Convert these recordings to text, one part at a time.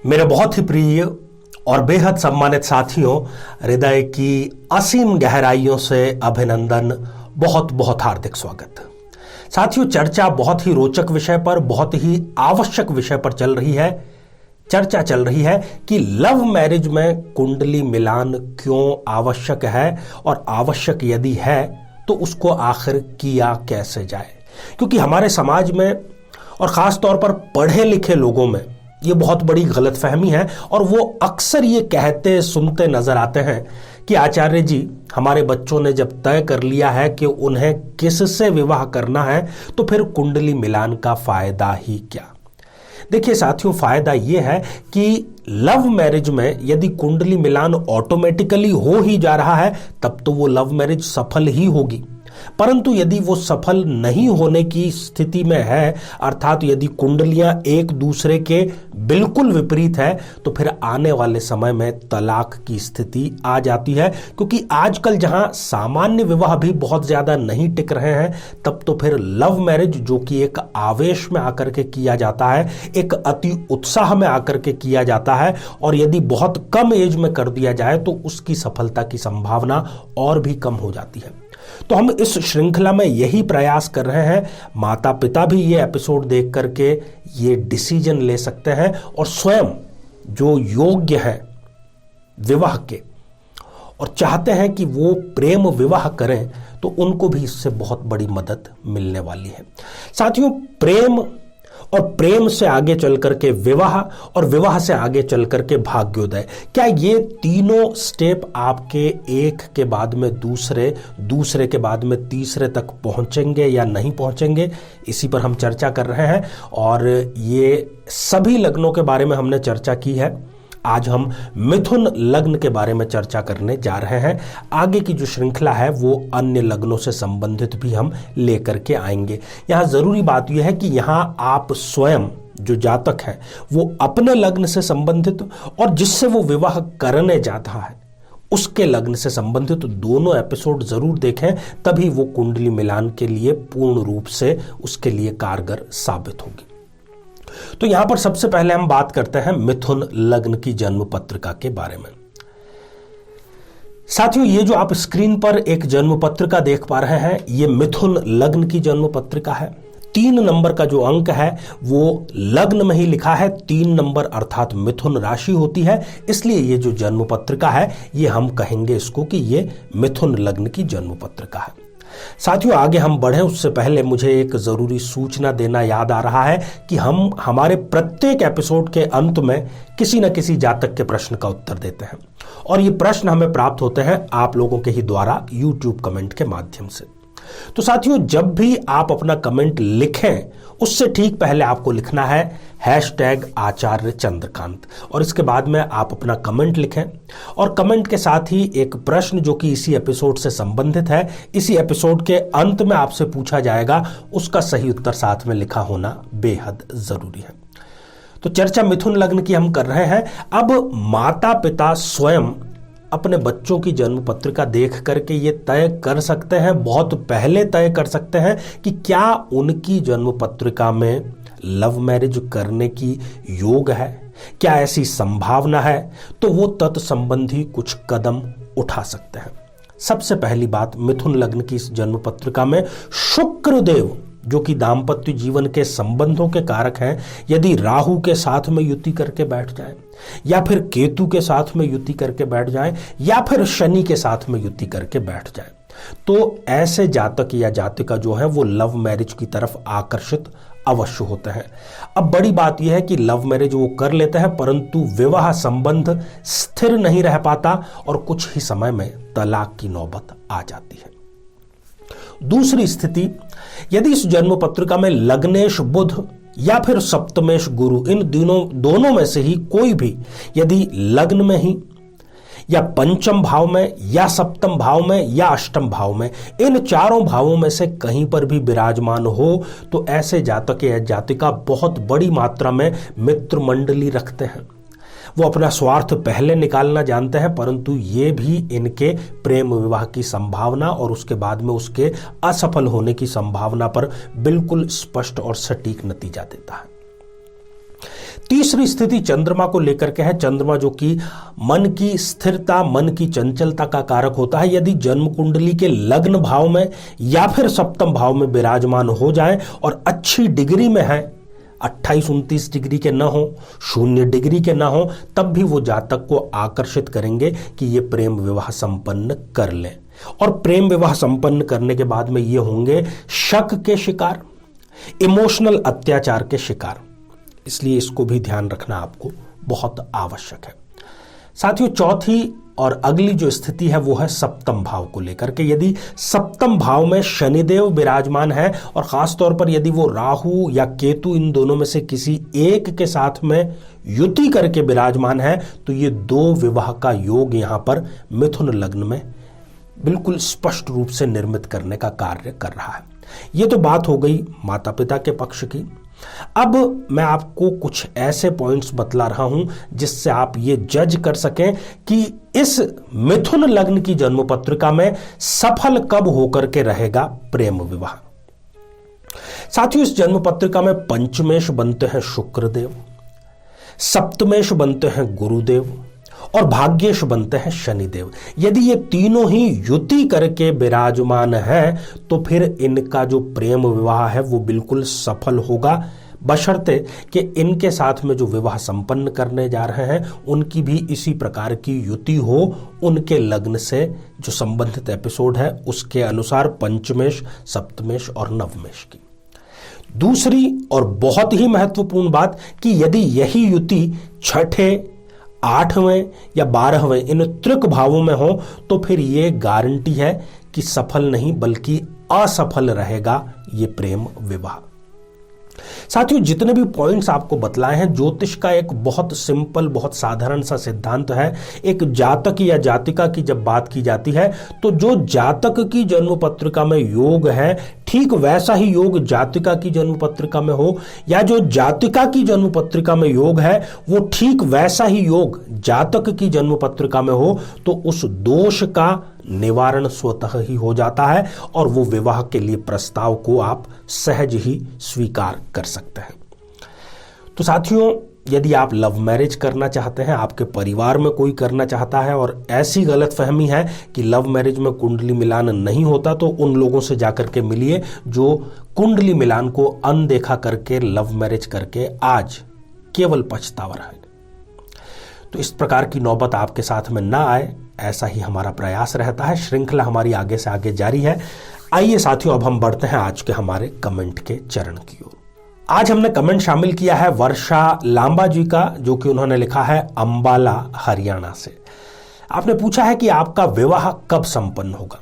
मेरे बहुत ही प्रिय और बेहद सम्मानित साथियों, हृदय की असीम गहराइयों से अभिनंदन, बहुत बहुत हार्दिक स्वागत। साथियों, चर्चा बहुत ही रोचक विषय पर, बहुत ही आवश्यक विषय पर चल रही है। चर्चा चल रही है कि लव मैरिज में कुंडली मिलान क्यों आवश्यक है, और आवश्यक यदि है तो उसको आखिर किया कैसे जाए। क्योंकि हमारे समाज में और खास तौर पर पढ़े लिखे लोगों में ये बहुत बड़ी गलतफहमी है, और वो अक्सर ये कहते सुनते नजर आते हैं कि आचार्य जी, हमारे बच्चों ने जब तय कर लिया है कि उन्हें किससे विवाह करना है तो फिर कुंडली मिलान का फायदा ही क्या। देखिए साथियों, फायदा ये है कि लव मैरिज में यदि कुंडली मिलान ऑटोमेटिकली हो ही जा रहा है तब तो वो लव मैरिज सफल ही होगी। परंतु यदि वो सफल नहीं होने की स्थिति में है, अर्थात यदि कुंडलियां एक दूसरे के बिल्कुल विपरीत है, तो फिर आने वाले समय में तलाक की स्थिति आ जाती है। क्योंकि आजकल जहां सामान्य विवाह भी बहुत ज्यादा नहीं टिक रहे हैं, तब तो फिर लव मैरिज, जो कि एक आवेश में आकर के किया जाता है, एक अति उत्साह में आकर के किया जाता है, और यदि बहुत कम एज में कर दिया जाए तो उसकी सफलता की संभावना और भी कम हो जाती है। तो हम इस श्रृंखला में यही प्रयास कर रहे हैं। माता पिता भी ये एपिसोड देख करके ये डिसीजन ले सकते हैं, और स्वयं जो योग्य हैं विवाह के और चाहते हैं कि वो प्रेम विवाह करें, तो उनको भी इससे बहुत बड़ी मदद मिलने वाली है। साथियों, प्रेम और प्रेम से आगे चल करके विवाह, और विवाह से आगे चल करके भाग्योदय, क्या ये तीनों स्टेप आपके एक के बाद में दूसरे, दूसरे के बाद में तीसरे तक पहुंचेंगे या नहीं पहुंचेंगे, इसी पर हम चर्चा कर रहे हैं। और ये सभी लग्नों के बारे में हमने चर्चा की है। आज हम मिथुन लग्न के बारे में चर्चा करने जा रहे हैं। आगे की जो श्रृंखला है वो अन्य लग्नों से संबंधित भी हम लेकर के आएंगे। यहां जरूरी बात यह है कि यहां आप स्वयं जो जातक है वो अपने लग्न से संबंधित और जिससे वो विवाह करने जाता है उसके लग्न से संबंधित दोनों एपिसोड जरूर देखें, तभी वो कुंडली मिलान के लिए पूर्ण रूप से उसके लिए कारगर साबित होगी। तो यहां पर सबसे पहले हम बात करते हैं मिथुन लग्न की जन्म पत्रिका के बारे में। साथियों, ये जो आप स्क्रीन पर एक जन्म पत्रिका देख पा रहे हैं, ये मिथुन लग्न की जन्म पत्रिका है। 3 नंबर का जो अंक है वो लग्न में ही लिखा है। 3 नंबर अर्थात मिथुन राशि होती है, इसलिए ये जो जन्म पत्रिका है ये हम कहेंगे इसको कि ये मिथुन लग्न की जन्म पत्रिका है। साथियों, आगे हम बढ़ें उससे पहले मुझे एक जरूरी सूचना देना याद आ रहा है कि हम हमारे प्रत्येक एपिसोड के अंत में किसी न किसी जातक के प्रश्न का उत्तर देते हैं, और ये प्रश्न हमें प्राप्त होते हैं आप लोगों के ही द्वारा YouTube कमेंट के माध्यम से। तो साथियों, जब भी आप अपना कमेंट लिखें उससे ठीक पहले आपको लिखना है #आचार्य चंद्रकांत, और इसके बाद में आप अपना कमेंट लिखें, और कमेंट के साथ ही एक प्रश्न जो कि इसी एपिसोड से संबंधित है, इसी एपिसोड के अंत में आपसे पूछा जाएगा, उसका सही उत्तर साथ में लिखा होना बेहद जरूरी है। तो चर्चा मिथुन लग्न की हम कर रहे हैं। अब माता पिता स्वयं अपने बच्चों की जन्म पत्रिका देख करके ये तय कर सकते हैं, बहुत पहले तय कर सकते हैं कि क्या उनकी जन्म पत्रिका में लव मैरिज करने की योग है, क्या ऐसी संभावना है, तो वो तत्संबंधी कुछ कदम उठा सकते हैं। सबसे पहली बात, मिथुन लग्न की इस जन्म पत्रिका में शुक्रदेव, जो कि दाम्पत्य जीवन के संबंधों के कारक हैं, यदि राहु के साथ में युति करके बैठ जाए, या फिर केतु के साथ में युति करके बैठ जाए, या फिर शनि के साथ में युति करके बैठ जाए, तो ऐसे जातक या जातिका जो है वो लव मैरिज की तरफ आकर्षित अवश्य होते हैं। अब बड़ी बात यह है कि लव मैरिज वो कर लेते हैं, परंतु विवाह संबंध स्थिर नहीं रह पाता, और कुछ ही समय में तलाक की नौबत आ जाती है। दूसरी स्थिति, यदि इस जन्म पत्रिका में लग्नेश बुध या फिर सप्तमेश गुरु, इन दोनों में से ही कोई भी यदि लग्न में ही या पंचम भाव में या सप्तम भाव में या अष्टम भाव में, इन चारों भावों में से कहीं पर भी विराजमान हो, तो ऐसे जातक या जातिका बहुत बड़ी मात्रा में मित्र मंडली रखते हैं। वो अपना स्वार्थ पहले निकालना जानते हैं, परंतु ये भी इनके प्रेम विवाह की संभावना और उसके बाद में उसके असफल होने की संभावना पर बिल्कुल स्पष्ट और सटीक नतीजा देता है। तीसरी स्थिति चंद्रमा को लेकर के है। चंद्रमा जो कि मन की स्थिरता, मन की चंचलता का कारक होता है। यदि जन्म कुंडली के लग्न भाव में या फिर सप्तम भाव में विराजमान हो जाए और अच्छी डिग्री में है, 28-29 डिग्री के ना हो, 0 डिग्री के ना हो, तब भी वो जातक को आकर्षित करेंगे कि ये प्रेम विवाह संपन्न कर लें। और प्रेम विवाह संपन्न करने के बाद में ये होंगे शक के शिकार, इमोशनल अत्याचार के शिकार। इसलिए इसको भी ध्यान रखना आपको बहुत आवश्यक है। साथियों, चौथी और अगली जो स्थिति है वो है सप्तम भाव को लेकर के। यदि सप्तम भाव में शनिदेव विराजमान है और खासतौर पर यदि वो राहु या केतु इन दोनों में से किसी एक के साथ में युति करके विराजमान है, तो ये 2 विवाह का योग यहां पर मिथुन लग्न में बिल्कुल स्पष्ट रूप से निर्मित करने का कार्य कर रहा है। ये तो बात हो गई माता पिता के पक्ष की। अब मैं आपको कुछ ऐसे पॉइंट्स बतला रहा हूं जिससे आप ये जज कर सकें कि इस मिथुन लग्न की जन्म पत्रिका में सफल कब होकर के रहेगा प्रेम विवाह। साथियों, इस जन्म पत्रिका में पंचमेश बनते हैं शुक्रदेव, सप्तमेश बनते हैं गुरुदेव और भाग्येश बनते हैं शनिदेव। यदि ये तीनों ही युति करके विराजमान है तो फिर इनका जो प्रेम विवाह है वो बिल्कुल सफल होगा, बशर्ते कि इनके साथ में जो विवाह संपन्न करने जा रहे हैं उनकी भी इसी प्रकार की युति हो, उनके लग्न से जो संबंधित एपिसोड है उसके अनुसार पंचमेश, सप्तमेश और नवमेश की। दूसरी और बहुत ही महत्वपूर्ण बात कि यदि यही युति छठे, 8वें या 12वें इन त्रिक भावों में हो तो फिर ये गारंटी है कि सफल नहीं बल्कि असफल रहेगा ये प्रेम विवाह। साथियों, जितने भी पॉइंट्स आपको बतलाए हैं, ज्योतिष का एक बहुत सिंपल, बहुत साधारण सा सिद्धांत है। एक जातक या जातिका की जब बात की जाती है तो जो जातक की जन्म पत्रिका में योग है ठीक वैसा ही योग जातिका की जन्म पत्रिका में हो, या जो जातिका की जन्म पत्रिका में योग है वो ठीक वैसा ही योग जातक की जन्म पत्रिका में हो, तो उस दोष का निवारण स्वतः ही हो जाता है और वो विवाह के लिए प्रस्ताव को आप सहज ही स्वीकार कर सकते हैं। तो साथियों, यदि आप लव मैरिज करना चाहते हैं, आपके परिवार में कोई करना चाहता है और ऐसी गलतफहमी है कि लव मैरिज में कुंडली मिलान नहीं होता, तो उन लोगों से जाकर के मिलिए जो कुंडली मिलान को अनदेखा करके लव मैरिज करके आज केवल पछतावा रहे। तो इस प्रकार की नौबत आपके साथ में ना आए, ऐसा ही हमारा प्रयास रहता है। श्रृंखला हमारी आगे से आगे जारी है। आइए साथियों, अब हम बढ़ते हैं आज के हमारे कमेंट के चरण की ओर। आज हमने कमेंट शामिल किया है वर्षा लांबा जी का, जो कि उन्होंने लिखा है अंबाला हरियाणा से। आपने पूछा है कि आपका विवाह कब संपन्न होगा।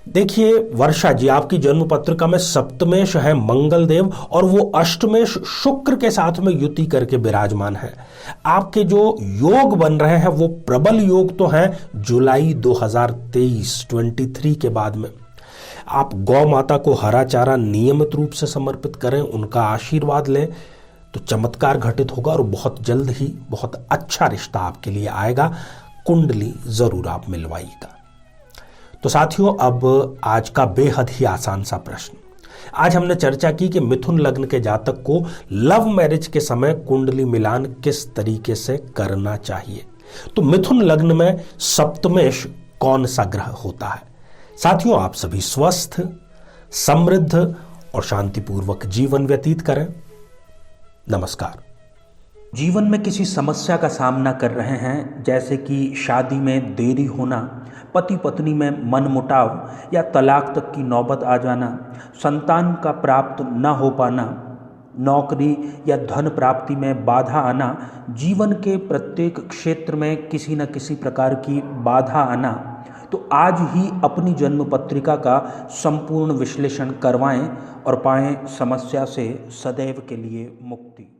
देखिए वर्षा जी, आपकी जन्म पत्रिका में सप्तमेश है मंगल देव और वो अष्टमेश शुक्र के साथ में युति करके विराजमान है। आपके जो योग बन रहे हैं वो प्रबल योग तो हैं जुलाई 2023 के बाद में। आप गौ माता को हरा चारा नियमित रूप से समर्पित करें, उनका आशीर्वाद लें तो चमत्कार घटित होगा और बहुत जल्द ही बहुत अच्छा रिश्ता आपके लिए आएगा। कुंडली जरूर आप मिलवाइएगा। तो साथियों, अब आज का बेहद ही आसान सा प्रश्न। आज हमने चर्चा की कि मिथुन लग्न के जातक को लव मैरिज के समय कुंडली मिलान किस तरीके से करना चाहिए। तो मिथुन लग्न में सप्तमेश कौन सा ग्रह होता है। साथियों, आप सभी स्वस्थ, समृद्ध और शांतिपूर्वक जीवन व्यतीत करें। नमस्कार। जीवन में किसी समस्या का सामना कर रहे हैं, जैसे कि शादी में देरी होना, पति पत्नी में मनमुटाव या तलाक तक की नौबत आ जाना, संतान का प्राप्त न हो पाना, नौकरी या धन प्राप्ति में बाधा आना, जीवन के प्रत्येक क्षेत्र में किसी न किसी प्रकार की बाधा आना, तो आज ही अपनी जन्म पत्रिका का संपूर्ण विश्लेषण करवाएं और पाएं समस्या से सदैव के लिए मुक्ति।